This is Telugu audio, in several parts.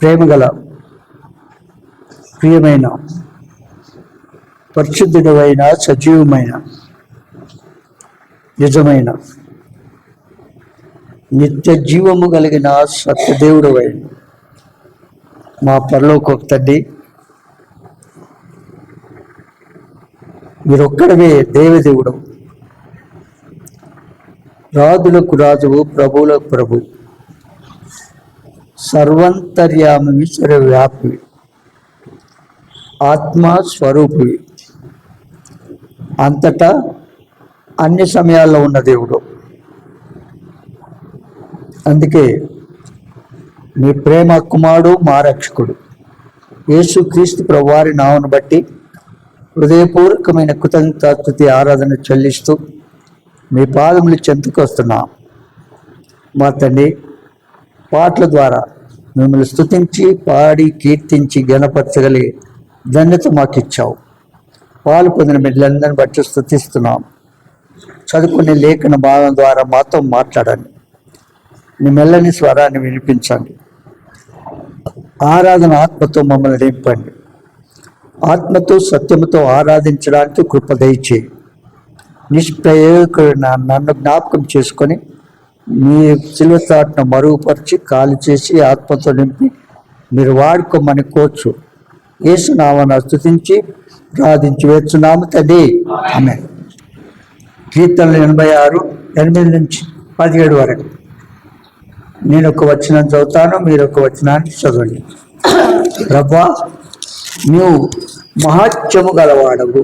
ప్రేమగల ప్రియమైన పరిశుద్ధుడైన సజీవమైన నిజమైన నిత్య జీవము కలిగిన సత్యదేవుడవైన మా పరలోకపు తండ్రి, మీరొక్కడవే దేవదేవుడు, రాజులకు రాజువు, ప్రభువులకు ప్రభు, సర్వంతర్యామి, సర్వవ్యాపి, ఆత్మస్వరూపి, అంతటా అన్ని సమయాల్లో ఉన్న దేవుడు. అందుకే మీ ప్రేమ కుమారుడు, మా రక్షకుడు యేసుక్రీస్తు ప్రభువారి నామమును బట్టి హృదయపూర్వకమైన కృతజ్ఞతాస్తుతి ఆరాధన చెల్లిస్తూ మీ పాదములు చెంతకు వస్తున్నాం. మా తండ్రి, పాటల ద్వారా మిమ్మల్ని స్తుతించి పాడి కీర్తించి గణపరచగలిగే ధన్యత మాకు ఇచ్చావు. పాలు పొందిన బిడ్డలందరిని బట్టి స్తుతిస్తున్నాం. చదువుకునే లేఖన భాగం ద్వారా మాతో మాట్లాడండి. నీ మెల్లని స్వరాన్ని వినిపించండి. ఆరాధన ఆత్మతో మమ్మల్ని నింపండి. ఆత్మతో సత్యముతో ఆరాధించడానికి కృప దయచేయి. నిష్ప్రయోజకుడు నన్ను జ్ఞాపకం చేసుకొని మీ సిలువ చాటును మరుగుపరిచి ఖాళీ చేసి ఆత్మతో నింపి మీరు వాడుకోమని కోర్చు. యేసు నామమున స్తుతించి ప్రార్థించి వేస్తున్నాము తండ్రి, ఆమేన్. కీర్తనలు 86, 8 నుంచి 17 వరకు నేను ఒక వచనం చదువుతాను, మీరు ఒక వచనాన్ని చదవండి. ప్రభువా, నువ్వు మహత్యము గలవాడవు,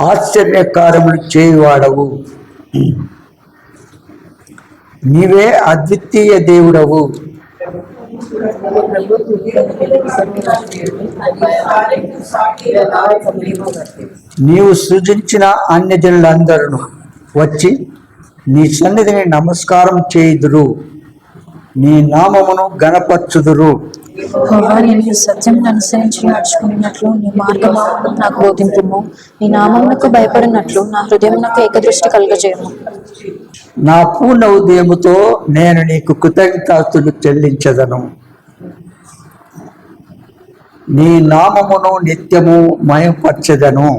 ఆశ్చర్యకారములు చేయువాడవు, నీవే అద్వితీయ దేవుడవు, నీవు సృజించిన అన్య జనులందరూ వచ్చి నీ సన్నిధిని నమస్కారం చేయుదురు, నీ నామమును గణపరచుదురు. సత్యం అనుసరించి నడుచుకున్నట్లు నీ మార్గమును నాకు బోధింపుము. నీ నామమునకు భయపడినట్లు నా హృదయమునకు ఏకదృష్టి కలుగజేయము. నా పూర్ణ ఉదయముతో నేను నీకు కృతజ్ఞతాస్తులు చెల్లించదను. నీ నామమును నిత్యము మయపరచెదను.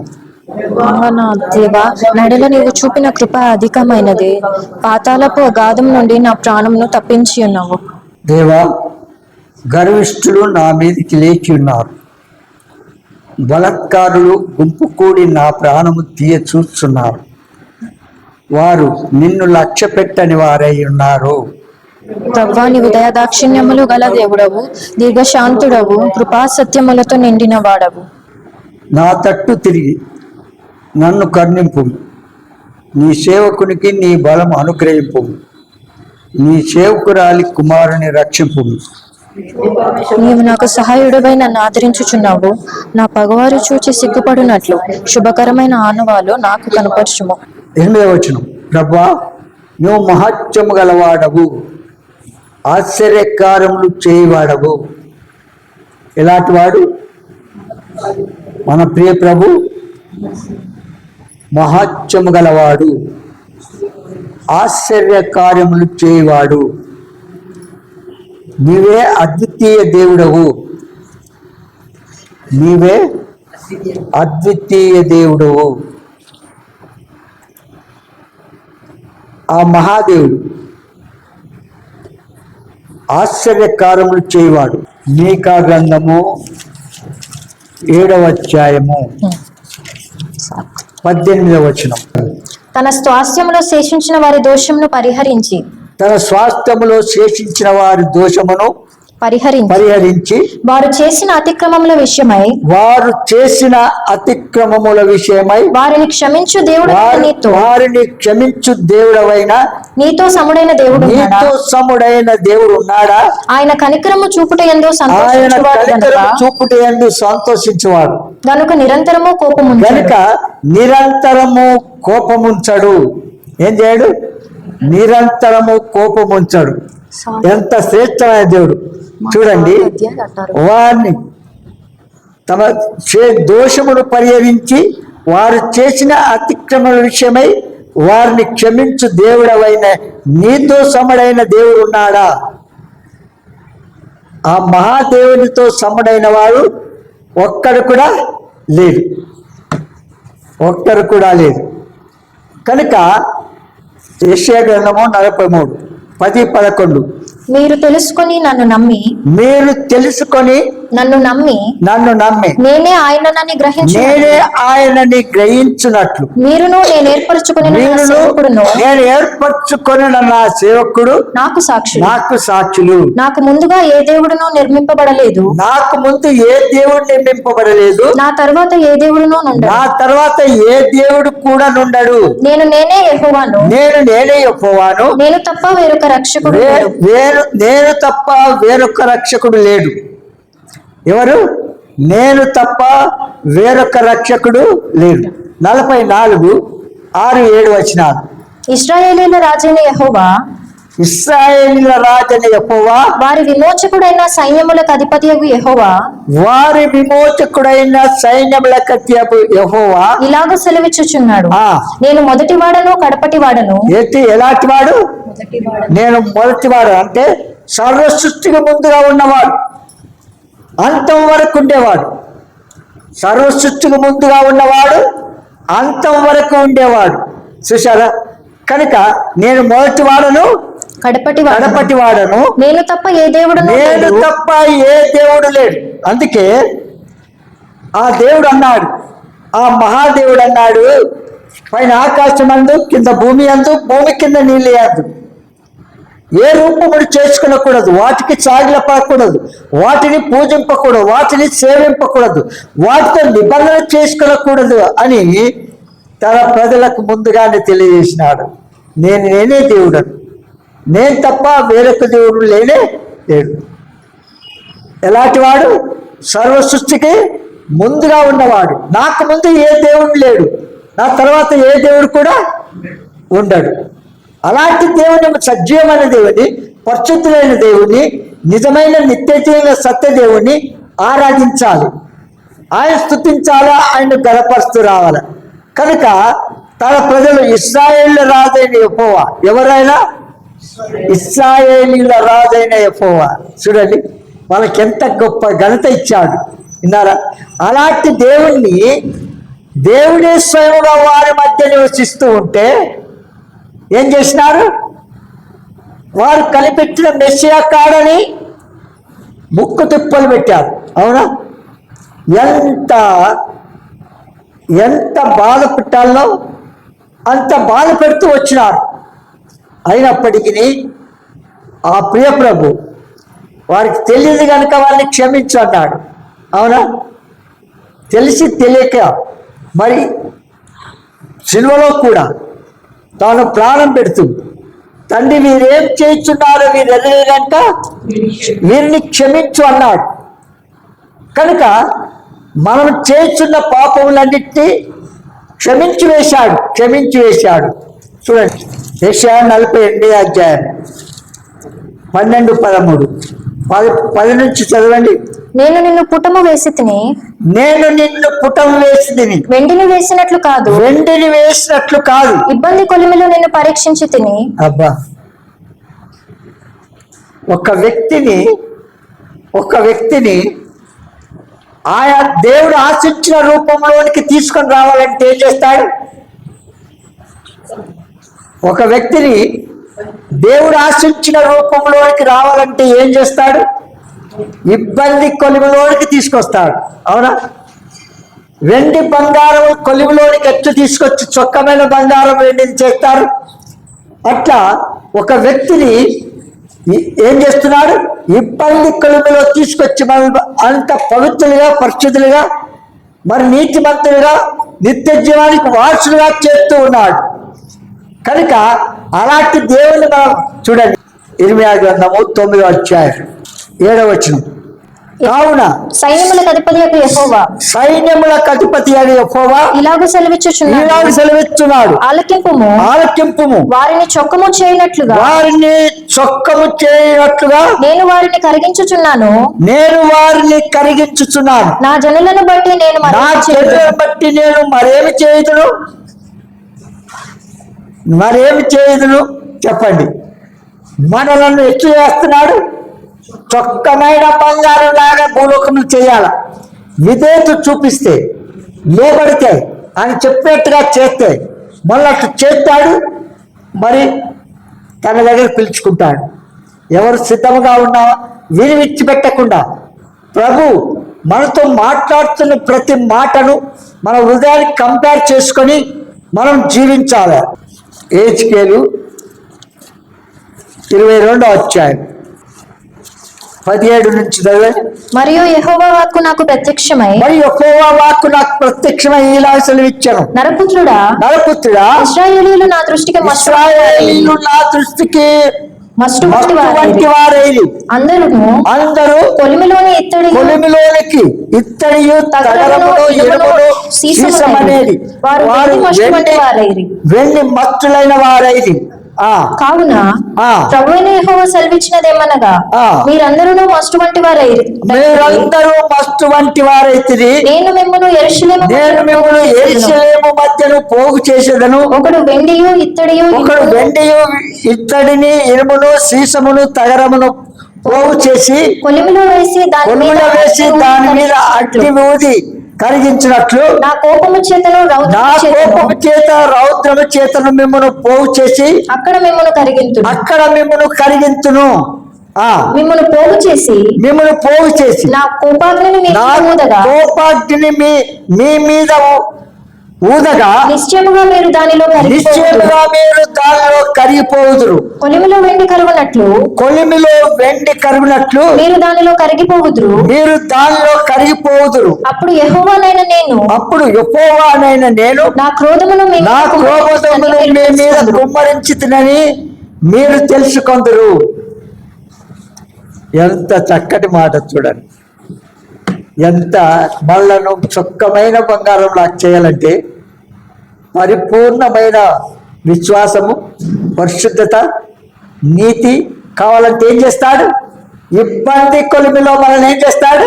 నా దేవా, నడల నీవు చూపిన కృప అధికమైనది. పాతాళపు అగాధం నుండి నా ప్రాణమును తప్పించి ఉన్నావు. దేవా, గర్విష్ఠులు నా మీదికి లేచి ఉన్నారు, బలత్కారులు గుంపు కూడి నా ప్రాణము తీయ చూస్తున్నారు. వారు నిన్ను లక్ష్య పెట్టని వారై ఉన్నారు. ప్రభువా, నీవు దయాదాక్షిణ్యములు గల దేవుడవు, దీర్ఘశాంతుడవు, కృపా సత్యములతో నిండిన వాడవు. నా తట్టు తిరిగి నన్ను కరుణింపు, నీ సేవకునికి నీ బలం అనుగ్రహింపు, నీ సేవకురాలి కుమారుని రక్షింపు. నీవు నాకు సహాయుడవై నన్ను ఆదరించుచున్నావు. నా పగవారు చూచి సిగ్గుపడినట్లు శుభకరమైన ఆనవాలు నాకు కనపరచుము. 8వ వచనం. ప్రభువా, నువ్వు మహత్యము గలవాడవు, ఆశ్చర్యకారములు చేయవాడవు. ఎలాంటి వాడు మన ప్రియ ప్రభు? మహత్యము గలవాడు, ఆశ్చర్యకార్యములు చేయవాడు, నీవే అద్వితీయ దేవుడవు, నీవే అద్వితీయ దేవుడవు. ఆ మహాదేవుడు ఆశ్చర్యకారములు చేయవాడు. మీకా గ్రంథము 7వ అధ్యాయము 18వ వచనం. తన స్వాస్థ్యంలో శేషించిన వారి దోషమును పరిహరించి తన స్వాస్థ్యములో శేషించిన వారి దోషమును పరిహరించి వారు చేసిన అతిక్రమముల విషయమై వారిని క్షమించు దేవుడవైన నీతో సముడైన దేవుడు ఉన్నాడా? ఆయన కనికరము చూపుటయందు సంతోషించువాడు గనుక నిరంతరము కోపముంచడు. ఏం చేయడు? నిరంతరము కోపముంచడు. ఎంత శ్రేష్టమైన దేవుడు చూడండి. వారిని తమ దోషమును పరిహరించి వారు చేసిన అతిక్రమణ విషయమై వారిని క్షమించు దేవుడవైన నీతో సమడైన దేవుడు ఉన్నాడా? ఆ మహాదేవునితో సముడైన వాడు ఒక్కడు కూడా లేడు, ఒక్కరు కూడా లేరు. కనుక యెషయా గ్రంథము 43:10-11 మీరు తెలుసుకొని నన్ను నమ్మి నన్ను నమ్మి నేనే ఆయనని గ్రహించినట్లు మీరును నేను ఏర్పరచుకొని నా సేవకుడు నాకు సాక్షులు. నాకు ముందుగా ఏ దేవుడును నిర్మింపబడలేదు, నా తర్వాత ఏ దేవుడు కూడా నుండడు. నేను నేనే యెహోవాను, నేను తప్ప వేరొక రక్షకుడు లేడు. ఎవరు? నేను తప్ప వేరొక రక్షకుడు లేడు. 44:6-7 వచనాలు. ఇశ్రాయేలీయుల రాజైన యెహోవా వారి విమోచకుడైన సైన్యములకు అధిపతియగు యెహోవా ఇలాగ సెలవిచ్చుచున్నాడు, నేను మొదటివాడను కడపటివాడను. ఎలాంటి వాడు? నేను మొదటివాడు అంటే సర్వ సృష్టికి ముందుగా ఉన్నవాడు, అంతం వరకు ఉండేవాడు. సర్వ సృష్టికి ముందుగా ఉన్నవాడు, అంతం వరకు ఉండేవాడు. చూశారా? కనుక నేను మొదటివాడను కడపటివాడను, నేను తప్ప ఏ దేవుడు లేడు. అందుకే ఆ దేవుడు అన్నాడు, ఆ మహాదేవుడు అన్నాడు, పైన ఆకాశం అందు, కింద భూమి అందు, భూమి కింద నీళ్ళు అందు ఏ రూపములు చేసుకునకూడదు, వాటికి సాగిలపడకూడదు, వాటిని పూజింపకూడదు, వాటిని సేవింపకూడదు, వాటితో నిబంధన చేసుకునకూడదు అని తన ప్రజలకు ముందుగానే తెలియజేసినాడు. నేనే దేవుడు, నేను తప్ప వేరొక దేవుడు లేడు. ఎలాంటి వాడు? సర్వ సృష్టికి ముందుగా ఉన్నవాడు. నాకు ముందు ఏ దేవుడు లేడు, నా తర్వాత ఏ దేవుడు కూడా ఉండడు. అలాంటి దేవుని, సజీవమైన దేవుని, పరిశుద్ధులైన దేవుని, నిజమైన నిత్యజీవన సత్య దేవుని ఆరాధించాలి, ఆయన స్తుతించాలా, ఆయన గణపరుస్తూ రావాలి. కనుక తన ప్రజలు ఇశ్రాయేలు రాజైన యెహోవా, ఎవరైనా ఇశ్రాయేలీల రాజైన యెహోవా, చూడండి వాళ్ళకి ఎంత గొప్ప ఘనత ఇచ్చాడు, విన్నారా? అలాంటి దేవుడే స్వయంగా వారి మధ్య నివసిస్తూ ఉంటే ఏం చేసినారు? వారు కనిపెట్టిన మెస్సియా కాడని ముక్కు తిప్పలు పెట్టారు. అవునా? ఎంత బాధ పెట్టాలో అంత బాధ పెడుతూ వచ్చినారు. అయినప్పటికీ ఆ ప్రియ ప్రభు వారికి తెలియదు కనుక వారిని క్షమించు అన్నాడు. అవునా? తెలిసి తెలియక మరి సిలువలో కూడా తాను ప్రాణం పెడుతూ, తండ్రి వీరేం చేయించున్నారో వీరు ఎదగలేదంట, వీరిని క్షమించు అన్నాడు. కనుక మనం చేస్తున్న పాపములన్నిటినీ క్షమించి వేశాడు. చూడండి, యెషయా 48:12-13 నుంచి చదవండి. నేను నిన్ను పుటము వేసి తిని, వెండిని వేసినట్లు కాదు, ఇబ్బంది కొలిమిలో నిన్ను పరీక్షించి తిని. అబ్బా, ఒక వ్యక్తిని ఆయా దేవుడు ఆశించిన రూపంలోనికి తీసుకొని రావాలంటే ఏం చేస్తాడు? ఒక వ్యక్తిని దేవుడు ఆశించిన రూపంలోనికి రావాలంటే ఏం చేస్తాడు? ఇబ్బంది కొలిమిలోనికి తీసుకొస్తాడు. అవునా? వెండి బంగారం కొలిమిలోనికి ఎత్తు తీసుకొచ్చి చొక్కమైన బంగారం వెండిని చేస్తారు. అట్లా ఒక వ్యక్తిని ఏం చేస్తున్నాడు? ఇబ్బంది కొలిమిలో తీసుకొచ్చి మనం అంత పవిత్రులుగా, పరిశుద్ధులుగా, మరి నీతిమంతులుగా, నిత్య జీవానికి వారసులుగా చేస్తూ ఉన్నాడు. కనుక అలాంటి దేవుని మనం చూడండి, 26 గ్రంథము 9:7 వచనం. కావున సైన్యములకు అధిపతి యెహోవా ఇలాగ సెలవిచ్చుచున్నాడు, ఆలకింపుము, వారిని చొక్కము చేయనట్లుగా నేను వారిని కరిగించుచున్నాను. నా జనులను బట్టి నేను మరేమి చేయుదును చెప్పండి. మనలను ఎట్లు చేస్తున్నాడు? చొక్కమైన బంగారం లాగా భూలోకములు చేయాల. విధేయత చూపిస్తే, లోబడితే, ఆయన చెప్పినట్టుగా చేస్తే మళ్ళీ అట్లా చేస్తాడు. మరి తన దగ్గర పిలుచుకుంటాడు. ఎవరు సిద్ధంగా ఉన్నావా? విని విడిచిపెట్టకుండా ప్రభు మనతో మాట్లాడుతున్న ప్రతి మాటను మన హృదయానికి కంపేర్ చేసుకొని మనం జీవించాలి. హెజ్కేలు 22వ అధ్యాయం 17 నుంచి చదవండి. మరియు యెహోవా వాక్కు నాకు ప్రత్యక్షమై ఇలా సెలవిచ్చాను. నరపుత్రుడా, ఇశ్రాయేలీయులు నా దృష్టికి మస్టు వంటి వారైరి. అందరూ కొలిమిలోని కొలిమిలోనికి ఇత్తడియు తగరమును ఇనుమును సీసమనేది వెండి మత్తులైన వారైరి. కావున ప్రభువైన యెహోవా సెలవిచ్చినదేమనగా, మీరందరూ మస్టు వంటి వారైరి. నేను మిమ్మును యెరూషలేము మధ్యను పోగు చేసేదను. ఒకడు వెండియు ఇత్తడిని ఇనుమును సీసమును తగరమును పోగు చేసి కొలిమిలో వేసి దాని మీద అగ్ని ఊది కరిగించినట్లు నా కోపము చేతను రౌద్రము చేతను మిమ్మల్ని పోగు చేసి అక్కడ మిమ్మల్ని కరిగించును. మిమ్మల్ని పోగు చేసి నా కోపాగ్నిని మీ మీద ఊదగా నిశ్చయముగా మీరు దానిలో కరిగిపోవుదురు. కొలిమిలో వెండి కరుగునట్లు మీరు దానిలో కరిగిపోవుదురు. అప్పుడు యెహోవానైన నేను నా క్రోధమును మీ మీద కుమ్మరించుతునని మీరు తెలుసుకొందురు. ఎంత చక్కటి మాట చూడండి. ఎంత మళ్ళను చొక్కమైన బంగారం లాగా చేయాలంటే పరిపూర్ణమైన విశ్వాసము, పరిశుద్ధత, నీతి కావాలంటే ఏం చేస్తాడు? ఇబ్బంది కొలిమిలో మనల్ని ఏం చేస్తాడు?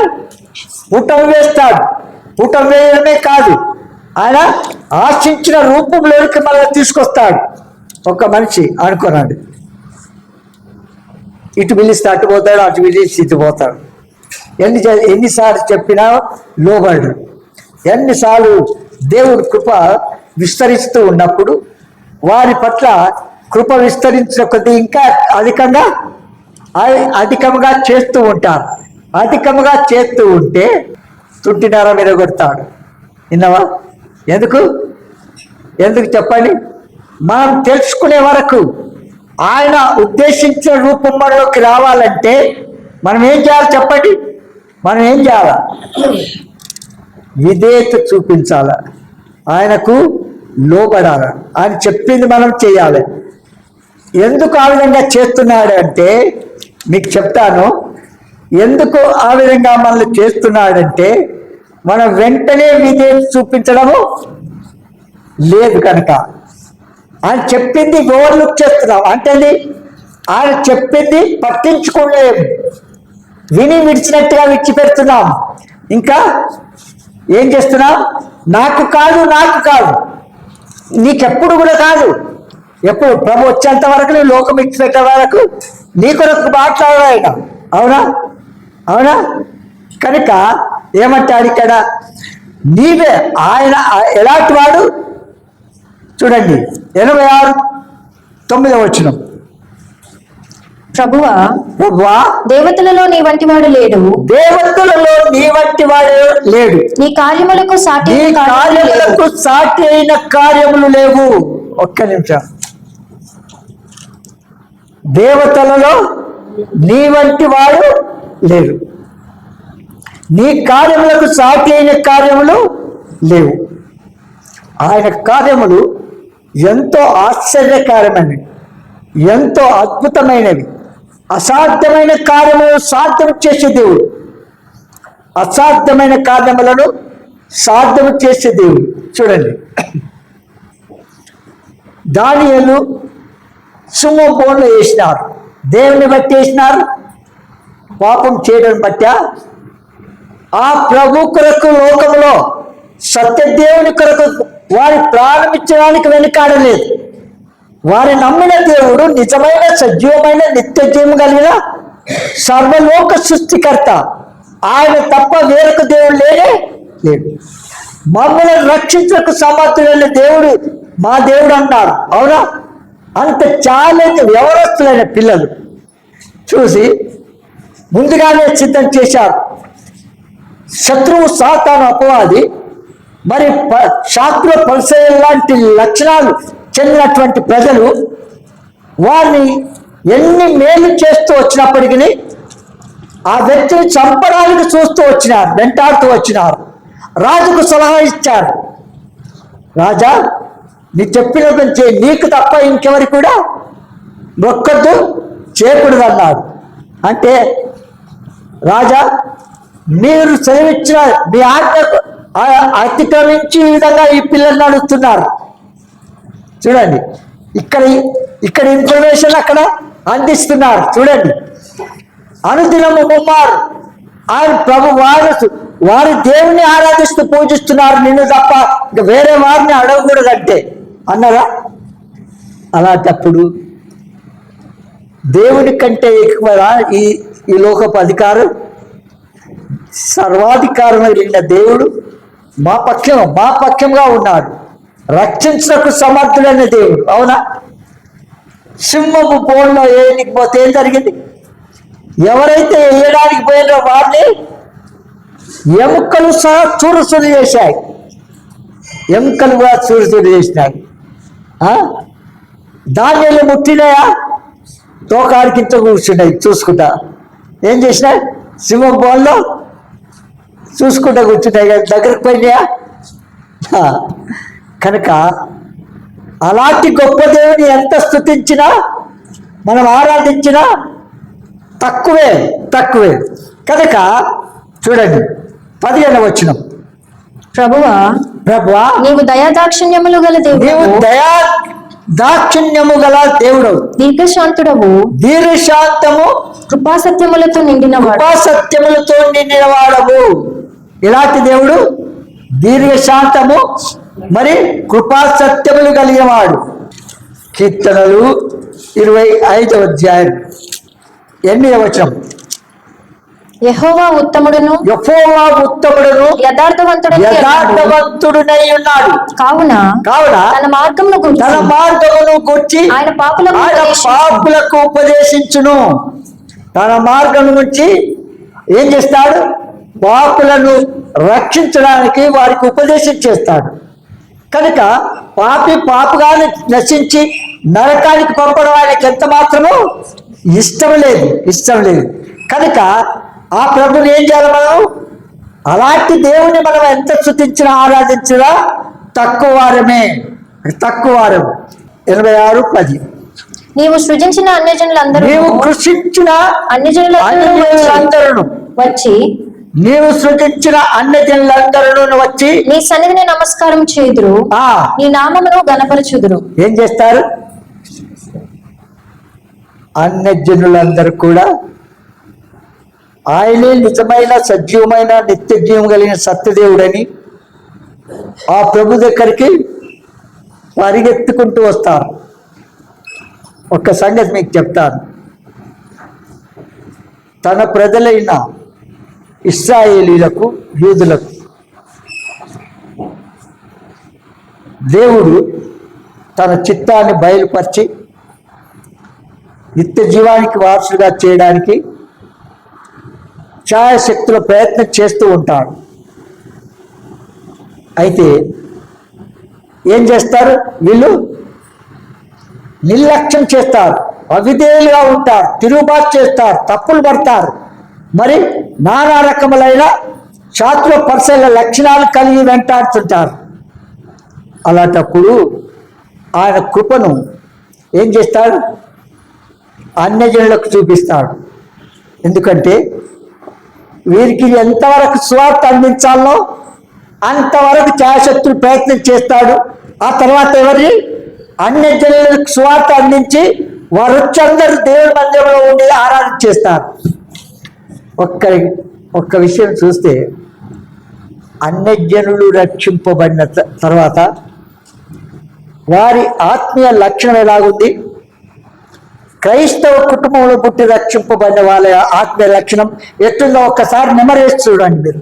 పుటం వేస్తాడు. పుటం వేయడమే కాదు, ఆయన ఆశించిన రూపంలోకి మనల్ని తీసుకొస్తాడు. ఒక మనిషి అనుకున్నాడు, ఇటు పిలిస్తే అటు పోతాడు, అటు పిలిస్తే ఇటు పోతాడు. ఎన్నిసార్లు చెప్పినా లోబడు. ఎన్నిసార్లు దేవుడి కృప విస్తరిస్తూ ఉన్నప్పుడు వారి పట్ల కృప విస్తరించిన కొద్దీ ఇంకా అధికంగా చేస్తూ ఉంటారు. అధికంగా చేస్తూ ఉంటే తుంటినార మీద కొడతాడు. విన్నావా? ఎందుకు చెప్పండి? మనం తెలుసుకునే వరకు ఆయన ఉద్దేశించిన రూపంలోకి రావాలంటే మనం ఏం చేయాలి చెప్పండి? మనం ఏం చేయాలి? విధేయత చూపించాలి, ఆయనకు లోబడాలి, ఆయన చెప్పింది మనం చేయాలి. ఎందుకు ఆ విధంగా చేస్తున్నాడు అంటే మీకు చెప్తాను. ఎందుకు ఆ విధంగా మనల్ని చేస్తున్నాడంటే మనం వెంటనే విధేయత చూపించడము లేదు కనుక ఆయన చెప్పింది ఓవర్లుక్ చేస్తున్నాం. అంటే ఆయన చెప్పింది పట్టించుకోలేము, విని విడిచినట్టుగా విడిచిపెడుతున్నాం. ఇంకా ఏం చేస్తున్నాం? నాకు కాదు నీకెప్పుడు కూడా కాదు. ఎప్పుడు ప్రభు వచ్చేంత వరకు నీ లోకం ఇచ్చిపెట్టే వరకు నీ కొరకు మాట్లాడాయన. అవునా? కనుక ఏమంటాడు ఇక్కడ? నీవే ఆయన ఎలాంటి వాడు చూడండి. 86:9 వచనం. ప్రభువా, దేవతలలో నీ వంటి వాడు లేడు. నీ కార్యములకు సాటి అయిన కార్యములు లేవు. ఒక్క నిమిషం. దేవతలలో నీ వంటి వాడు లేడు. నీ కార్యములకు సాటి అయిన కార్యములు లేవు. ఆయన కార్యములు ఎంతో ఆశ్చర్యకరమైనవి, ఎంతో అద్భుతమైనవి. అసాధ్యమైన కార్యములను సాధ్యం చేసే దేవుడు, అసాధ్యమైన కార్యములను సాధ్యం చేసే దేవుడు. చూడండి, దానియేలు సింహబోన్లో వేసినారు. దేవుని బట్టి వేసినారు, పాపం చేయడం బట్టా? ఆ ప్రభు కొరకు లోకంలో సత్యదేవుని కొరకు వారి ప్రారంభించడానికి వెనుకాడలేదు. వారి నమ్మిన దేవుడు నిజమైన సజీవమైన నిత్య జీవం కలిగిన సర్వలోక సృష్టికర్త, ఆయన తప్ప వేరొక దేవుడు లేనే లేడు. మమ్మల్ని రక్షించకు సమర్థులైన దేవుడు మా దేవుడు అన్నారు. అవునా? అంత ఛాలెంజ్ వ్యవస్థలైన పిల్లలు చూసి ముందుగానే సిద్ధం చేశారు. శత్రువు సాతాను అపవాది మరి శాస్త్ర పరిచయం లాంటి లక్షణాలు చెందినటువంటి ప్రజలు వారిని ఎన్ని మేలు చేస్తూ వచ్చినప్పటికీ ఆ వ్యక్తిని చంపడానికి చూస్తూ వచ్చినారు, వెంటాడుతూ వచ్చినారు. రాజుకు సలహా ఇచ్చారు, రాజా నీ చెప్పినటువంటి చేయి, నీకు తప్ప ఇంకెవరి కూడా మొక్కద్దు చేయకూడదు అన్నాడు. అంటే రాజా మీరు సెలవిచ్చిన మీ ఆజ్ఞకు అతిక్రమించి ఈ విధంగా ఈ పిల్లలు నడుస్తున్నారు. చూడండి, ఇక్కడ ఇన్ఫర్మేషన్ అక్కడ అందిస్తున్నారు. చూడండి, అనుదినము ముమ్మారు ఆయన ప్రభు వారి దేవుణ్ణి ఆరాధిస్తూ పూజిస్తున్నారు, నిన్ను తప్ప ఇంకా వేరే వారిని అడగకూడదంటే అన్నారా? అలాంటప్పుడు దేవుని కంటే ఎక్కువ ఈ లోకపు అధికారం, సర్వాధికారమైన దేవుడు మా పక్షంగా ఉన్నాడు. రక్షించకు సమర్థుడైన దేవుడు. అవునా? సింహపు బోన్లో వేయడానికి పోతే ఏం జరిగింది? ఎవరైతే వేయడానికి పోయినో వారిని ఎముకలు సహా చూరుసుడు చేశాయి. ఎముకలు కూడా చూరుసుడు చేసినాయి. ధాన్యాలు ముట్టినాయా? తోకాడికింత కూర్చున్నాయి చూసుకుంటా. ఏం చేసినాయి? సింహం బోన్లో చూసుకుంటా కూర్చున్నాయి, దగ్గరకు పోయినాయా? కనుక అలాంటి గొప్ప దేవుని ఎంత స్తుతించినా మనం ఆరాధించినా తక్కువే. కనుక చూడండి 15వ వచనం, ప్రభువా నీవు దయాదాక్షిణ్యము గల దేవుడు, నీవు దాక్షిణ్యము గల దేవుడు, దీర్ఘశాంతుడవు, దీర్ఘశాంతము కృపాసత్యములతో నిండినవాడవు. ఇలాంటి దేవుడు దీర్ఘశాంతము మరి కృపాసత్యములు కలిగినవాడు. కీర్తనలు 25వ అధ్యాయం 8వ వచనం, యెహోవా ఉత్తముడును యథార్థవంతుడునై ఉన్నాడు. కావున తన మార్గమును గూర్చి ఆయన పాపులకు ఉపదేశించును. తన మార్గం నుంచి ఏం చేస్తాడు? పాపులను రక్షించడానికి వారికి ఉపదేశం చేస్తాడు. కనుక పాపుగానే నశించి నరకానికి పంపడం ఆయనకి ఎంత మాత్రమో ఇష్టం లేదు. కనుక ఆ ప్రభుని ఏం చేయాలి? మనం అలాంటి దేవుని మనం ఎంత స్తుతించినా ఆరాధించినా తక్కువ వారం. 86:10, నీవు సృజించిన అన్యజనులందరూ వచ్చి నీ సన్నిధిని నమస్కారం చేయుదురు, నీ నామమును ఘనపరచుదురు. ఏం చేస్తారు? అన్యజనులందరూ కూడా ఆయనే నిజమైన సజీవమైన నిత్య జీవం కలిగిన సత్యదేవుడని ఆ ప్రభు దగ్గరికి పరిగెత్తుకుంటూ వస్తారు. ఒక్క సంగతి మీకు చెప్తాను. తన ప్రజలైన ఇశ్రాయేలీలకు, యూదులకు దేవుడు తన చిత్తాన్ని బయలుపరిచి నిత్య జీవానికి వారసుగా చేయడానికి ఛాయాశక్తుల ప్రయత్నం చేస్తూ ఉంటాడు. అయితే ఏం చేస్తారు? వీళ్ళు నిర్లక్ష్యం చేస్తారు, అవిధేయులుగా ఉంటారు, తిరుగుబాటు చేస్తారు, తప్పులు పడతారు, మరి నానా రకములైన శాస్త్ర పరిశీలన లక్షణాలు కలిగి వెంటాడుతుంటారు. అలాంటప్పుడు ఆయన కృపను ఏం చేస్తాడు? అన్యజనులకు చూపిస్తాడు. ఎందుకంటే వీరికి ఎంతవరకు స్వార్థ అందించాలో అంతవరకు ఛాయశక్తులు ప్రయత్నం చేస్తాడు. ఆ తర్వాత ఎవరిని? అన్యజనులకు స్వార్థ అందించి వారు వచ్చి అందరూ దేవుని మందిరంలో ఉండి ఆరాధన చేస్తారు. ఒక్క విషయం చూస్తే, అన్యజనులు రక్షింపబడిన తర్వాత వారి ఆత్మీయ లక్షణం ఎలాగుంది? క్రైస్తవ కుటుంబంలో పుట్టి రక్షింపబడిన వాళ్ళ ఆత్మీయ లక్షణం ఎట్లుందో ఒక్కసారి నెమరు వేసి చూడండి. మీరు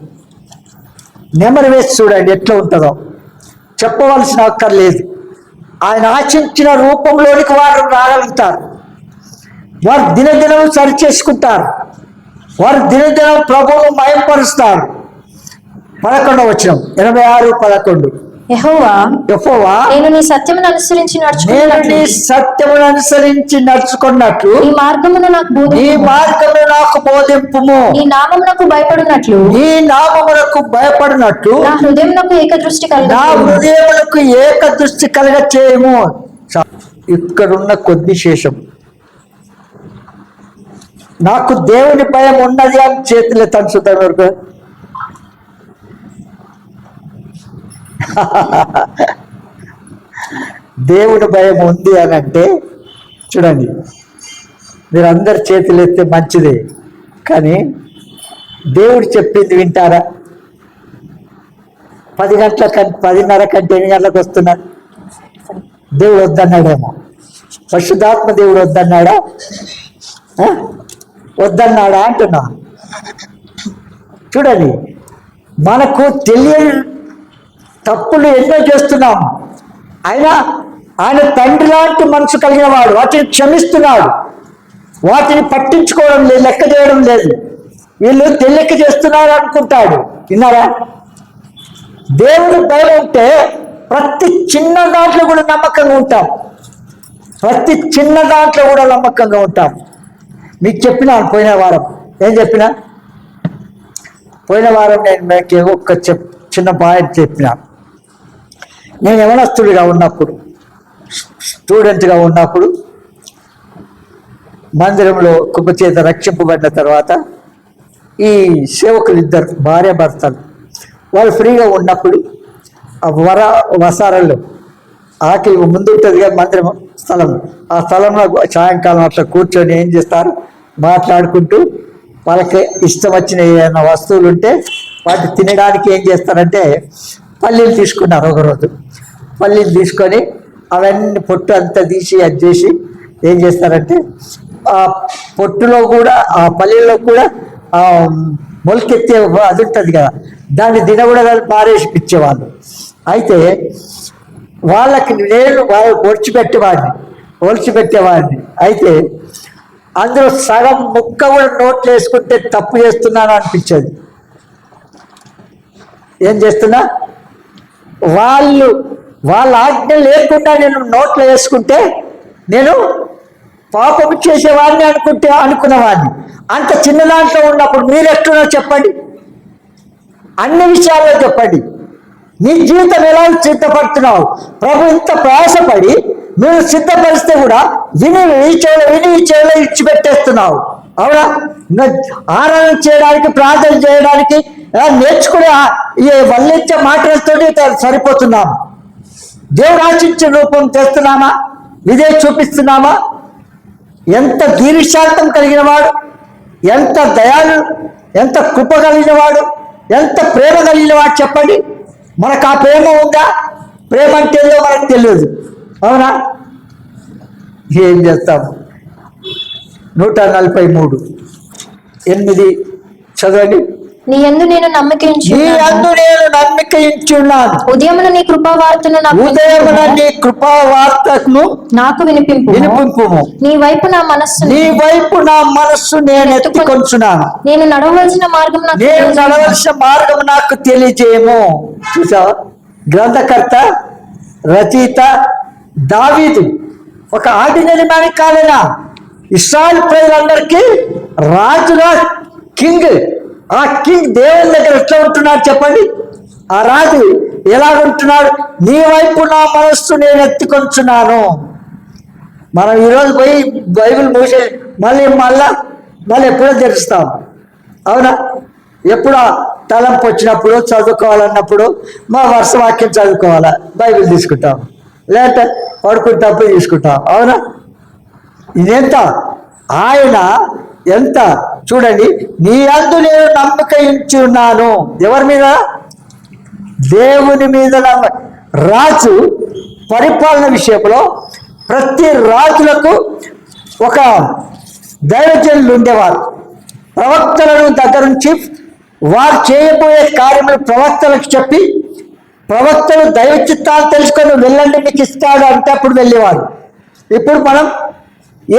నెమరు వేసి చూడండి ఎట్లా ఉంటుందో. చెప్పవలసిన అక్కర్లేదు. ఆయన ఆశించిన రూపంలోనికి వారు రాగలుగుతారు. వారు దినదినం సరి చేసుకుంటారు. వారు దినదినం ప్రభువును మయంపరుస్తారు. 11వ వచనం 86:11. యెహోవా నేను నీ సత్యమును అనుసరించి నడుచుకున్నట్లు నీ మార్గమును నాకు బోధింపుము. నీ నామమునకు భయపడినట్లు నా హృదయమునకు ఏకదృష్టి కలగ చేయము. ఇక్కడున్న కొద్ది శేషం నాకు దేవుని భయం ఉన్నది అని చేతులు తడుచుతారు వరకు. దేవుని భయం ఉంది అని అంటే చూడండి, మీరు అందరు చేతులు ఎత్తే మంచిదే, కానీ దేవుడు చెప్పింది వింటారా? 10 గంటల 10:30 కంటే 8 గంటలకు వస్తున్నారు. దేవుడు వద్దన్నాడేమో, పరిశుద్ధాత్మ దేవుడు వద్దన్నాడా? వద్దన్నాడా అంటున్నా. చూడండి, మనకు తెలియని తప్పులు ఎన్నో చేస్తున్నాం. ఆయన తండ్రి లాంటి మనసు కలిగిన వాడు. వాటిని క్షమిస్తున్నాడు, వాటిని పట్టించుకోవడం లేదు, లెక్క చేయడం లేదు. వీళ్ళు తెలియక చేస్తున్నారు అనుకుంటాడు. విన్నారా? దేవుడు భయం ఉంటే ప్రతి చిన్న దాంట్లో కూడా నమ్మకంగా ఉంటాం. ప్రతి చిన్న దాంట్లో కూడా నమ్మకంగా ఉంటాం. మీకు చెప్పినాను పోయిన వారం. ఏం చెప్పినా? పోయిన వారం నేను మీకు ఒక చిన్న పాయింట్ చెప్పినాను. నేను యవనస్తుడిగా ఉన్నప్పుడు, స్టూడెంట్గా ఉన్నప్పుడు, మందిరంలో కృపచేత రక్షింపబడిన తర్వాత ఈ సేవకులు ఇద్దరు భార్యాభర్తలు వాళ్ళు ఫ్రీగా ఉన్నప్పుడు ఆ వసారాల్లో ఆకలి ముందు ఉంటుంది కదా మందిరం స్థలం, ఆ స్థలంలో సాయంకాలం అట్లా కూర్చొని ఏం చేస్తారు, మాట్లాడుకుంటూ వాళ్ళకి ఇష్టం వచ్చిన ఏదైనా వస్తువులు ఉంటే వాటి తినడానికి ఏం చేస్తారంటే పల్లీలు తీసుకున్నారు. ఒకరోజు పల్లీలు తీసుకొని అవన్నీ పొట్టు అంతా తీసి అది చేసి ఏం చేస్తారంటే ఆ పొట్టులో కూడా ఆ పల్లీల్లో కూడా మొలకెత్తే అది ఉంటుంది కదా, దాన్ని తినకూడదు పారేసి ఇచ్చేవాళ్ళు. అయితే వాళ్ళకి నేను ఒలిచిపెట్టేవాడిని. అయితే అందులో సగం ముక్క కూడా నోట్లు వేసుకుంటే తప్పు చేస్తున్నాను అనిపించేది. ఏం చేస్తున్నా, వాళ్ళ ఆజ్ఞ లేకుండా నేను నోట్లో వేసుకుంటే నేను పాపం చేసేవాడిని అనుకునేవాడిని. అంత చిన్న దాంట్లో ఉన్నప్పుడు మీరు ఎట్లున్నా చెప్పండి, అన్ని విషయాల్లో చెప్పండి. నీ జీవితం ఎలా సిద్ధపడుతున్నావు? ప్రభు ఇంత ప్రయాసపడి మీరు సిద్ధపరిస్తే కూడా విని ఈ చెవులో ఇచ్చిపెట్టేస్తున్నావు. అవునా? ఆరాధన చేయడానికి, ప్రార్థన చేయడానికి నేర్చుకునే ఈ వల్లించే మాటలతోనే సరిపోతున్నాము. దేవుడు ఆశించిన రూపం తెస్తున్నామా? ఇదే చూపిస్తున్నామా? ఎంత దీర్ఘశాంతం కలిగిన వాడు, ఎంత దయాలు, ఎంత కృప కలిగిన వాడు, ఎంత ప్రేమ కలిగిన వాడు చెప్పండి. మనకు ఆ ప్రేమ ఉందా? ప్రేమ అంటే ఏదో మనకు తెలియదు. అవునా? ఏం చేస్తాము? 143:8 చదవండి. నీ యందు నేను నమ్మకించున్నాను. ఉదయమున నీ కృపావార్తను నాకు వినిపింపుము. నీ వైపు నా మనస్సు నేను ఎత్తుకొంచున్నాను. నేను నడవలసిన మార్గం నాకు తెలియజేయము. చూసావా? గ్రంథకర్త, రచయిత దావీదు ఒక ఆర్డినరీ మ్యాన్ కాలేనా? ఇశ్రాయేలు ప్రజలందరికీ రాజుగా కింగ్. ఆ కింగ్ దేవుని దగ్గర ఎట్లా ఉంటున్నాడు చెప్పండి? ఆ రాజు ఎలాగుంటున్నాడు? నీ వైపు నా మనస్సు నేను ఎత్తుకొంచున్నాను. మనం ఈరోజు పోయి బైబిల్ మూసే మళ్ళీ ఎప్పుడో తెరుస్తాం. అవునా? ఎప్పుడో తలంపు వచ్చినప్పుడు, చదువుకోవాలన్నప్పుడు మా వర్ష వాక్యం చదువుకోవాలా, బైబిల్ తీసుకుంటాం. లేదంటే పడుకుంటప్పుడు తీసుకుంటాం. అవునా? ఇదెంత ఆయన ఎంత చూడండి. నీ యందు నేను నమ్మక ఉంచున్నాను. ఎవరి మీద? దేవుని మీద. రాజు పరిపాలన విషయంలో ప్రతి రాజులకు ఒక దైవజనులు ఉండేవారు. ప్రవక్తలను దగ్గర నుంచి వారు చేయబోయే కార్యములు ప్రవక్తలకు చెప్పి, ప్రవక్తలు దైవ చిత్తాలు తెలుసుకొని వెళ్ళండి మీకు ఇస్తాడు అంటే అప్పుడు వెళ్ళేవారు. ఇప్పుడు మనం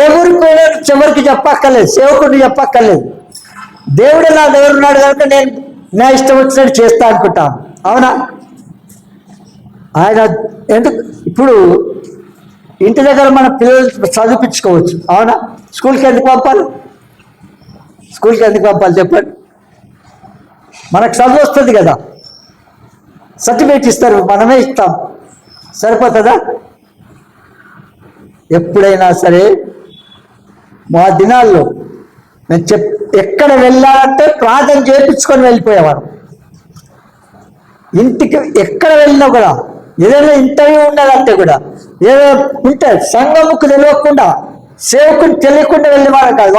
ఏ ఊరికి పోయినా చివరికి చెప్పక్కర్లేదు, సేవకుడిని చెప్పక్కర్లేదు. దేవుడు నా దగ్గర ఉన్నాడు కనుక నేను నా ఇష్టం వచ్చినట్టు చేస్తా అనుకుంటాను. అవునా? ఆయన ఎందుకు ఇప్పుడు ఇంటి దగ్గర మన పిల్లలు చదివించుకోవచ్చు. అవునా? స్కూల్కి ఎందుకు పంపాలి? స్కూల్కి ఎందుకు పంపాలి చెప్పండి? మనకు చదువు వస్తుంది కదా, సర్టిఫికేట్ ఇస్తారు, మనమే ఇస్తాం, సరిపోతుందా? ఎప్పుడైనా సరే మా దినాల్లో మేము ఎక్కడ వెళ్ళాలంటే ప్రార్థన చేయించుకొని వెళ్ళిపోయేవారు. ఇంటికి ఎక్కడ వెళ్ళినా కూడా, ఏదైనా ఇంటర్వ్యూ ఉన్నదంటే కూడా, ఏదో ఉంటే సంఘముకు తెలియకుండా, సేవకుని తెలియకుండా వెళ్ళేవారు కాదు.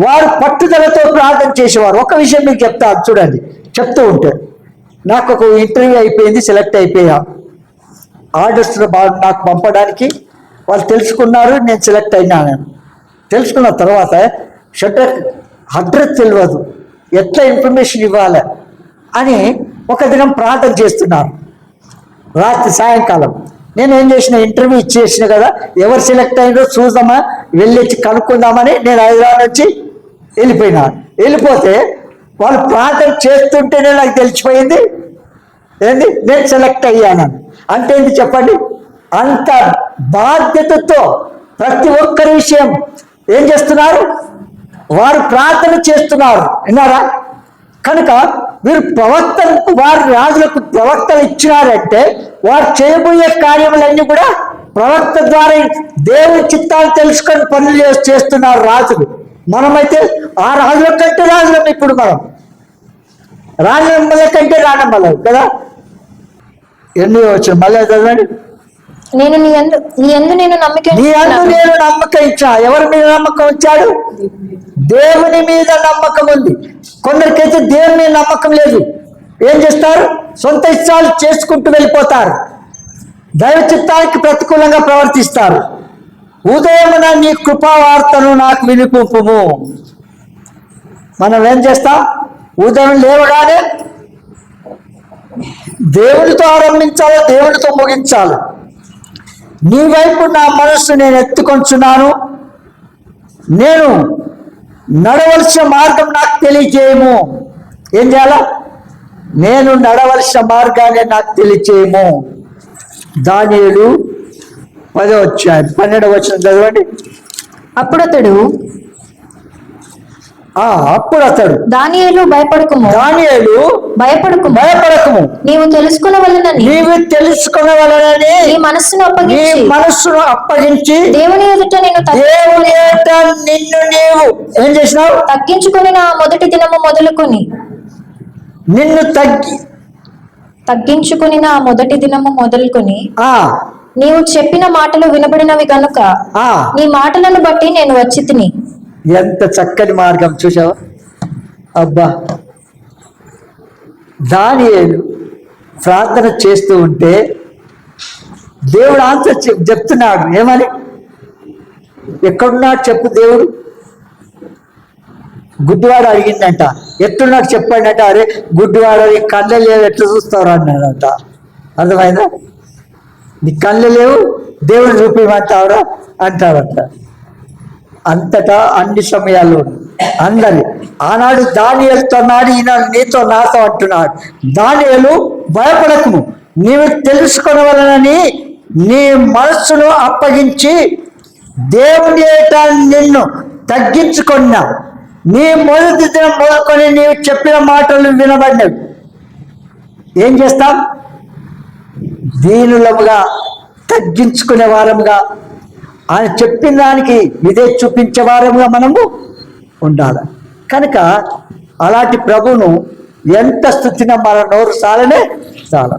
వారు పట్టుదలతో ప్రార్థన చేసేవారు. ఒక విషయం మీకు చెప్తాను చూడండి, చెప్తూ ఉంటే నాకు ఒక ఇంటర్వ్యూ అయిపోయింది, సెలెక్ట్ అయిపోయా. ఆర్డర్స్ నాకు పంపడానికి వాళ్ళు తెలుసుకున్నారు, నేను సెలెక్ట్ అయినాను. తెలుసుకున్న తర్వాత అడ్రస్ తెలియదు, ఎట్లా ఇన్ఫర్మేషన్ ఇవ్వాలి అని ఒక దినం ప్రార్థన చేస్తున్నారు. రాత్రి సాయంకాలం నేను ఏం చేసిన, ఇంటర్వ్యూ ఇచ్చేసిన కదా, ఎవరు సెలెక్ట్ అయ్యారో చూద్దామా, వెళ్ళి కనుక్కుందామని నేను హైదరాబాద్ నుంచి వెళ్ళిపోయినాను. వెళ్ళిపోతే వాళ్ళు ప్రార్థన చేస్తుంటేనే నాకు తెలిసిపోయింది ఏంది, నేను సెలెక్ట్ అయ్యాను. అంటే ఏంటి చెప్పండి? అంత బాధ్యతతో ప్రతి ఒక్కరి విషయం ఏం చేస్తున్నారు, వారు ప్రార్థన చేస్తున్నారు. విన్నారా? కనుక వీరు ప్రవక్తలకు, వారి రాజులకు ప్రవక్తలు ఇచ్చినారంటే వారు చేయబోయే కార్యములన్నీ కూడా ప్రవక్త ద్వారా దేవుని చిత్తాలు తెలుసుకొని పనులు చేస్తున్నారు రాజులు. మనమైతే ఆ రాజుల కంటే రాజులం. ఇప్పుడు మనం రాజనమ్మల కంటే రానమ్మలం కదా. ఎన్ని వచ్చిన మళ్ళీ చదవండి. నేను నీ యందు నేను నమ్మకం ఇచ్చా. ఎవరి మీద నమ్మకం ఇచ్చాడు? దేవుని మీద నమ్మకం ఉంది. కొందరికైతే దేవుని మీద నమ్మకం లేదు. ఏం చేస్తారు? సొంత ఇష్టాలు చేసుకుంటూ వెళ్ళిపోతారు, దైవ చిత్తానికి ప్రతికూలంగా ప్రవర్తిస్తారు. ఉదయమున నీ కృపావార్తను నాకు వినిపింపుము. మనం ఏం చేస్తాం? ఉదయం లేవగానే దేవునితో ఆరంభించాలి, దేవునితో ముగించాలి. నీ వైపు నా మనస్సు నేను ఎత్తుకొంచున్నాను, నేను నడవలసిన మార్గం నాకు తెలియజేయము. ఏం చేయాలా? నేను నడవలసిన మార్గాన్ని నాకు తెలియజేయము. దానియేలు 10వ అధ్యాయం 12వ వచనం చదవండి. అప్పుడు అతడు దానియేలు భయపడకుము, నీవు తెలుసుకొనవలెనని నీ మనస్సును అప్పగించి దేవుని ఎదుట నిన్ను నీవు ఏం చేసినావు? తగ్గించుకొని నా మొదటి దినము మొదలుకొని నీవు చెప్పిన మాటలు వినబడినవి కనుక నీ మాటలను బట్టి నేను వచ్చి తిని. ఎంత చక్కని మార్గం చూసావా? అబ్బా, దానియేలు ప్రార్థన చేస్తూ ఉంటే దేవుడు ఆన్సర్ చెప్తున్నాడు. ఏమని? ఎక్కడున్నాడు చెప్పు. దేవుడు గుడ్డివాడు అడిగిందంట, ఎట్టున్నాడు చెప్పండి అంటే, అరే గుడ్డివాడు నీ కళ్ళే లేవు ఎట్లా చూస్తావు అన్నాడంట. అర్థమైందా? నీ కళ్ళు లేవు దేవుడు చూపించమంటావురా అంటాడంట. అంతటా అన్ని సమయాల్లో అందరి ఆనాడు దానియేలుతో నాడు, ఈనాడు నీతో నాతో అంటున్నాడు. దానియేలు భయపడకుము, నీవు తెలుసుకొనవలెనని నీ మనస్సును అప్పగించి దేవుని ఏట నిన్ను తగ్గించుకున్నా. నీ మొదటి దినం మొదలుకొని నీవు చెప్పిన మాటలు వినబడినవి. ఏం చేస్తాం? దీనులముగా, తగ్గించుకునే వారముగా, ఆయన చెప్పిన దానికి ఇదే చూపించే వారముగా మనము ఉండాలి. కనుక అలాంటి ప్రభువును ఎంత స్తుతినా మన నోరు చాలనే చాలా.